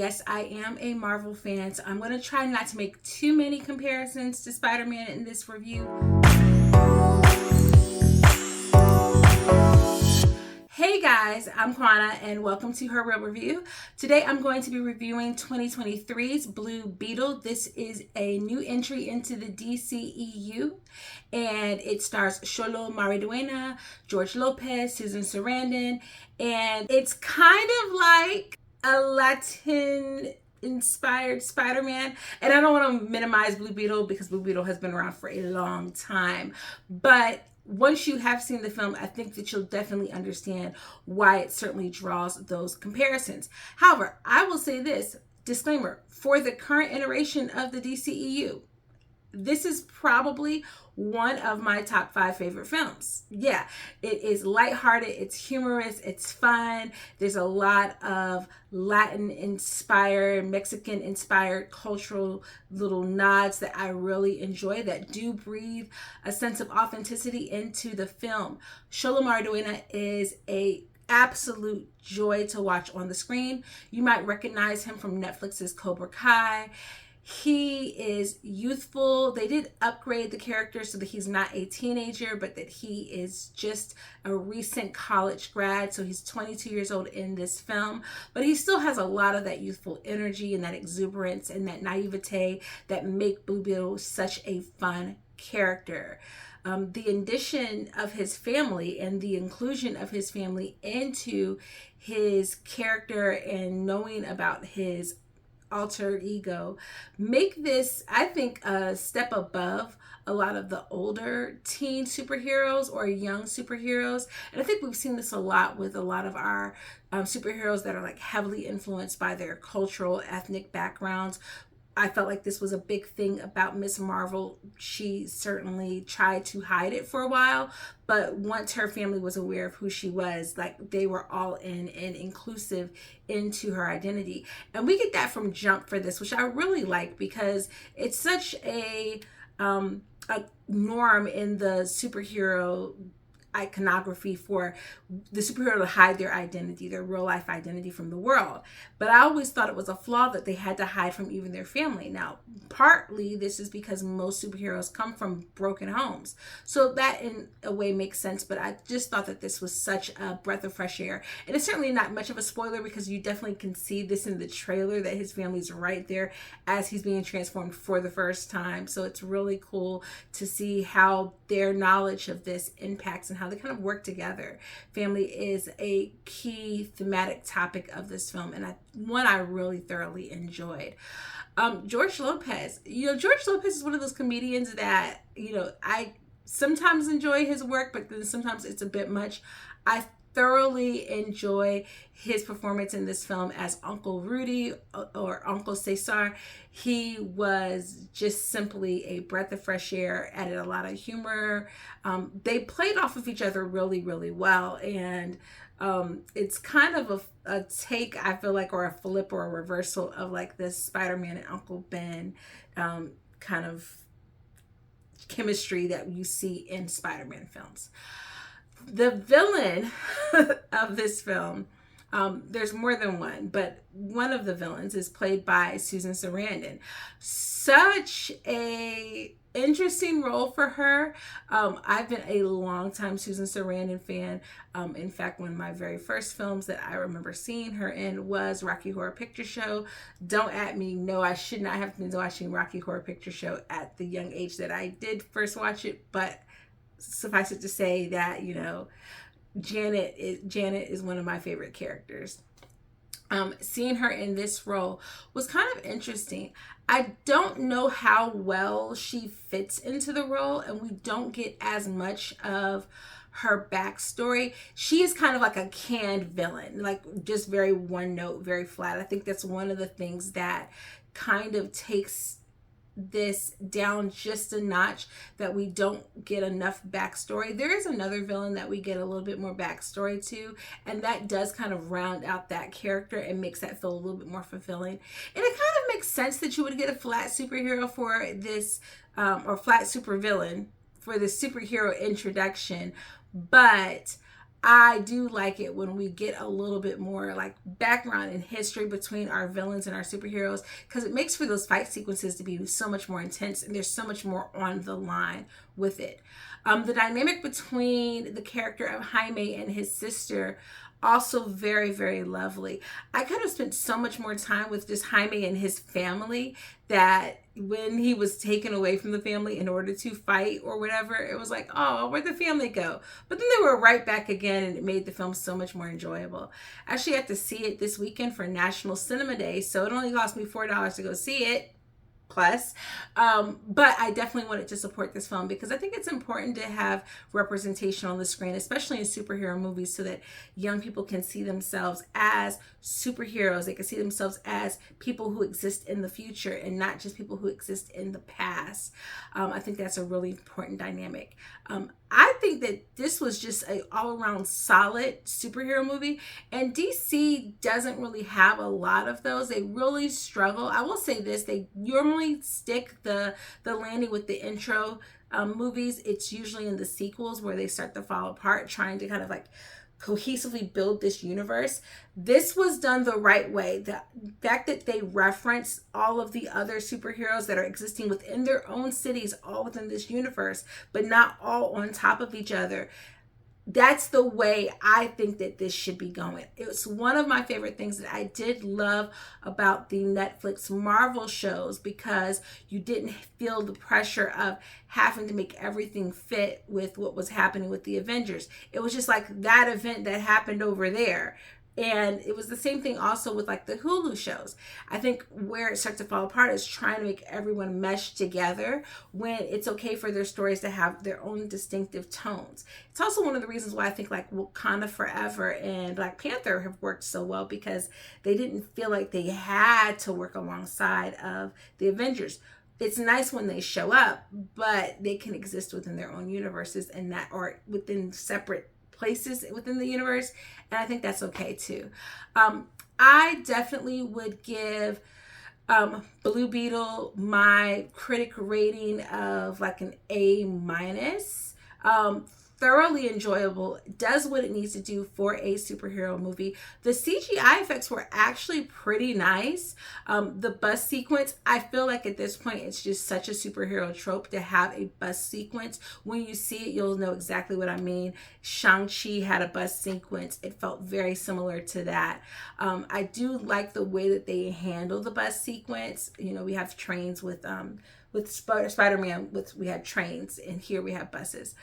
Yes, I am a Marvel fan, so I'm going to try not to make too many comparisons to Spider-Man in this review. Hey guys, I'm Kwana and welcome to Her Real Review. Today I'm going to be reviewing 2023's Blue Beetle. This is a new entry into the DCEU and it stars Xolo Mariduena, George Lopez, Susan Sarandon, and it's kind of like a Latin inspired Spider-Man. And I don't want to minimize Blue Beetle because Blue Beetle has been around for a long time, but once you have seen the film, I think that you'll definitely understand why it certainly draws those comparisons. However, I will say this, disclaimer, for the current iteration of the DCEU, this is probably one of my top 5 favorite films. Yeah, it is lighthearted, it's humorous, it's fun. There's a lot of Latin-inspired, Mexican-inspired cultural little nods that I really enjoy that do breathe a sense of authenticity into the film. Xolo Mariduena is a absolute joy to watch on the screen. You might recognize him from Netflix's Cobra Kai. He is youthful. They did upgrade the character so that he's not a teenager, but that he is just a recent college grad. So he's 22 years old in this film, but he still has a lot of that youthful energy and that exuberance and that naivete that make Blue Beetle such a fun character. The addition of his family and the inclusion of his family into his character and knowing about his alter ego make this, I think, a step above a lot of the older teen superheroes or young superheroes. And I think we've seen this a lot with a lot of our superheroes that are like heavily influenced by their cultural ethnic backgrounds. I felt like this was a big thing about Miss Marvel. She certainly tried to hide it for a while, but once her family was aware of who she was, like they were all in and inclusive into her identity. And we get that from jump for this, which I really like because it's such a norm in the superhero iconography for the superhero to hide their identity, their real life identity from the world. But I always thought it was a flaw that they had to hide from even their family. Now, partly this is because most superheroes come from broken homes. So that in a way makes sense, but I just thought that this was such a breath of fresh air. And it's certainly not much of a spoiler because you definitely can see this in the trailer that his family's right there as he's being transformed for the first time. So it's really cool to see how their knowledge of this impacts and how they kind of work together. Family is a key thematic topic of this film, and one I really thoroughly enjoyed. George Lopez. George Lopez is one of those comedians that, I sometimes enjoy his work, but then sometimes it's a bit much. I thoroughly enjoy his performance in this film as Uncle Rudy or Uncle Cesar. He was just simply a breath of fresh air, added a lot of humor. They played off of each other really, really well. And it's kind of a take, I feel like, or a flip or a reversal of like this Spider-Man and Uncle Ben kind of chemistry that you see in Spider-Man films. The villain of this film, there's more than one, but one of the villains is played by Susan Sarandon. Such a interesting role for her. I've been a long time Susan Sarandon fan. In fact, one of my very first films that I remember seeing her in was Rocky Horror Picture Show. Don't at me. No, I should not have been watching Rocky Horror Picture Show at the young age that I did first watch it, but suffice it to say that, Janet is one of my favorite characters. Seeing her in this role was kind of interesting. I don't know how well she fits into the role, and we don't get as much of her backstory. She is kind of like a canned villain, like just very one note, very flat. I think that's one of the things that kind of takes this down just a notch, that we don't get enough backstory. There is another villain that we get a little bit more backstory to, and that does kind of round out that character and makes that feel a little bit more fulfilling. And it kind of makes sense that you would get a flat superhero for this, or flat supervillain for this superhero introduction, but I do like it when we get a little bit more like background and history between our villains and our superheroes, because it makes for those fight sequences to be so much more intense, and there's so much more on the line with it. The dynamic between the character of Jaime and his sister, also very, very lovely. I could have spent so much more time with just Jaime and his family, that when he was taken away from the family in order to fight or whatever, it was like, oh, where'd the family go? But then they were right back again, and it made the film so much more enjoyable. I actually had to see it this weekend for National Cinema Day, so it only cost me $4 to go see it. Plus, but I definitely wanted to support this film because I think it's important to have representation on the screen, especially in superhero movies, so that young people can see themselves as superheroes. They can see themselves as people who exist in the future and not just people who exist in the past. I think that's a really important dynamic. I think that this was just an all-around solid superhero movie, and DC doesn't really have a lot of those. They really struggle. I will say this, they normally stick the landing with the intro movies. It's usually in the sequels where they start to fall apart, trying to kind of like cohesively build this universe. This was done the right way. The fact that they reference all of the other superheroes that are existing within their own cities, all within this universe, but not all on top of each other. That's the way I think that this should be going. It's one of my favorite things that I did love about the Netflix Marvel shows, because you didn't feel the pressure of having to make everything fit with what was happening with the Avengers. It was just like that event that happened over there. And it was the same thing also with like the Hulu shows. I think where it starts to fall apart is trying to make everyone mesh together when it's okay for their stories to have their own distinctive tones. It's also one of the reasons why I think like Wakanda Forever and Black Panther have worked so well, because they didn't feel like they had to work alongside of the Avengers. It's nice when they show up, but they can exist within their own universes and that, or within separate places within the universe, and I think that's okay too. I definitely would give Blue Beetle my critic rating of like an A minus. Thoroughly enjoyable, does what it needs to do for a superhero movie. The CGI effects were actually pretty nice. The bus sequence, I feel like at this point it's just such a superhero trope to have a bus sequence. When you see it, you'll know exactly what I mean. Shang-Chi had a bus sequence. It felt very similar to that. I do like the way that they handle the bus sequence. You know, we have trains with Spider-Man, we had trains, and here we have buses.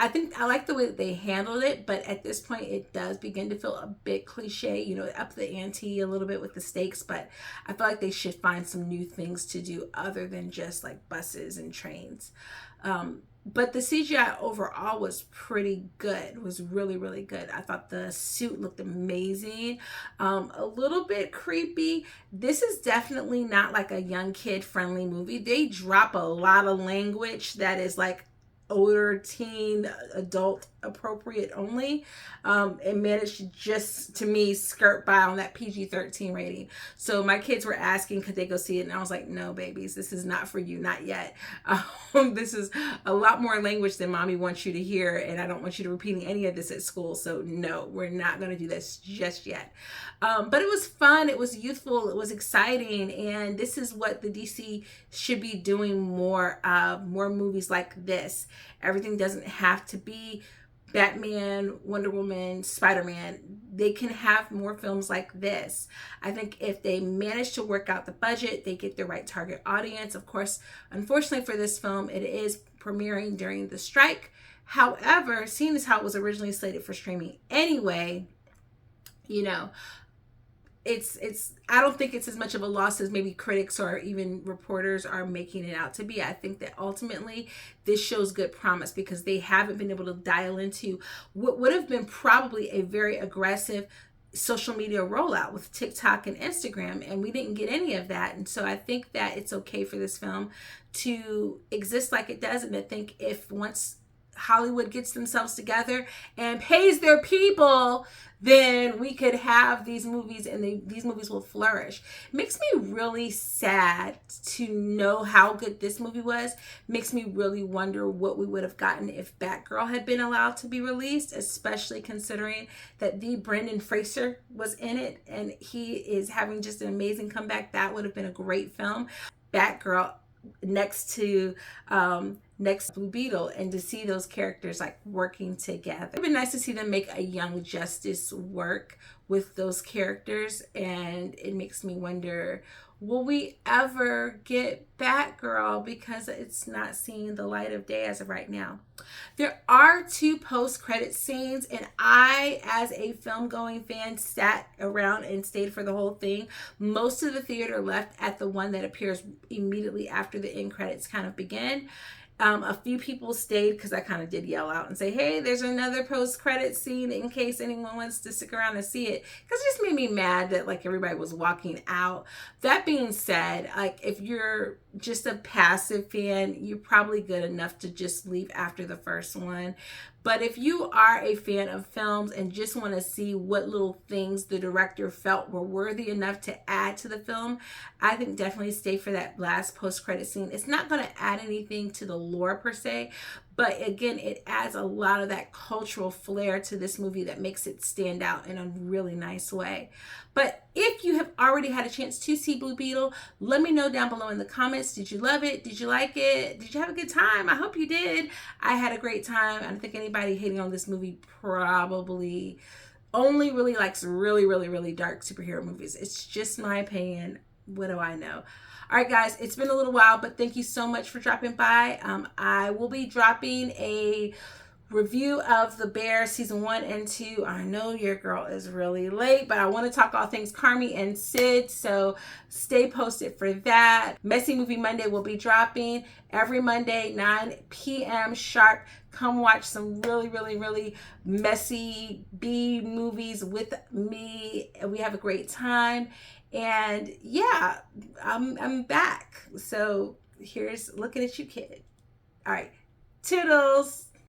I think I like the way that they handled it, but at this point it does begin to feel a bit cliche, you know, up the ante a little bit with the stakes, but I feel like they should find some new things to do other than just like buses and trains. But the CGI overall was pretty good, was really, really good. I thought the suit looked amazing, a little bit creepy. This is definitely not like a young kid friendly movie. They drop a lot of language that is like older teen adult appropriate only, and managed to just, to me, skirt by on that PG-13 rating. So my kids were asking could they go see it, and I was like, no babies, this is not for you, not yet. This is a lot more language than mommy wants you to hear, and I don't want you to repeating any of this at school, so no, we're not going to do this just yet. But it was fun, it was youthful, it was exciting, and this is what the DC should be doing more of, more movies like this. Everything doesn't have to be Batman, Wonder Woman, Spider-Man. They can have more films like this. I think if they manage to work out the budget, they get the right target audience. Of course, unfortunately for this film, it is premiering during the strike. However, seeing as how it was originally slated for streaming anyway, you know, it's I don't think it's as much of a loss as maybe critics or even reporters are making it out to be. I think that ultimately this shows good promise, because they haven't been able to dial into what would have been probably a very aggressive social media rollout with TikTok and Instagram, and we didn't get any of that. And so I think that it's okay for this film to exist like it does, and I think if once Hollywood gets themselves together and pays their people, then we could have these movies, and these movies will flourish. Makes me really sad to know how good this movie was. Makes me really wonder what we would have gotten if Batgirl had been allowed to be released, especially considering that the Brendan Fraser was in it, and he is having just an amazing comeback. That would have been a great film. Batgirl next to Blue Beetle, and to see those characters like working together. It'd been nice to see them make a Young Justice work with those characters, and it makes me wonder, will we ever get Batgirl, because it's not seeing the light of day as of right now. There are 2 post-credit scenes, and I, as a film-going fan, sat around and stayed for the whole thing. Most of the theater left at the one that appears immediately after the end credits kind of begin. A few people stayed because I kind of did yell out and say, hey, there's another post-credit scene in case anyone wants to stick around and see it, because it just made me mad that like everybody was walking out. That being said, like if you're just a passive fan, you're probably good enough to just leave after the first one. But if you are a fan of films and just want to see what little things the director felt were worthy enough to add to the film, I think definitely stay for that last post-credit scene. It's not going to add anything to the lore per se, but again, it adds a lot of that cultural flair to this movie that makes it stand out in a really nice way. But if you have already had a chance to see Blue Beetle, let me know down below in the comments. Did you love it? Did you like it? Did you have a good time? I hope you did. I had a great time. I don't think anybody hating on this movie probably only really likes really dark superhero movies. It's just my opinion. What do I know? All right, guys, it's been a little while, but thank you so much for dropping by. I will be dropping a review of The Bear season 1 and 2. I know your girl is really late, but I want to talk all things Carmi and Sid, so stay posted for that. Messy Movie Monday will be dropping every Monday, 9 p.m. sharp. Come watch some really messy B movies with me, and we have a great time. And yeah, I'm back. So here's looking at you, kid. All right, toodles.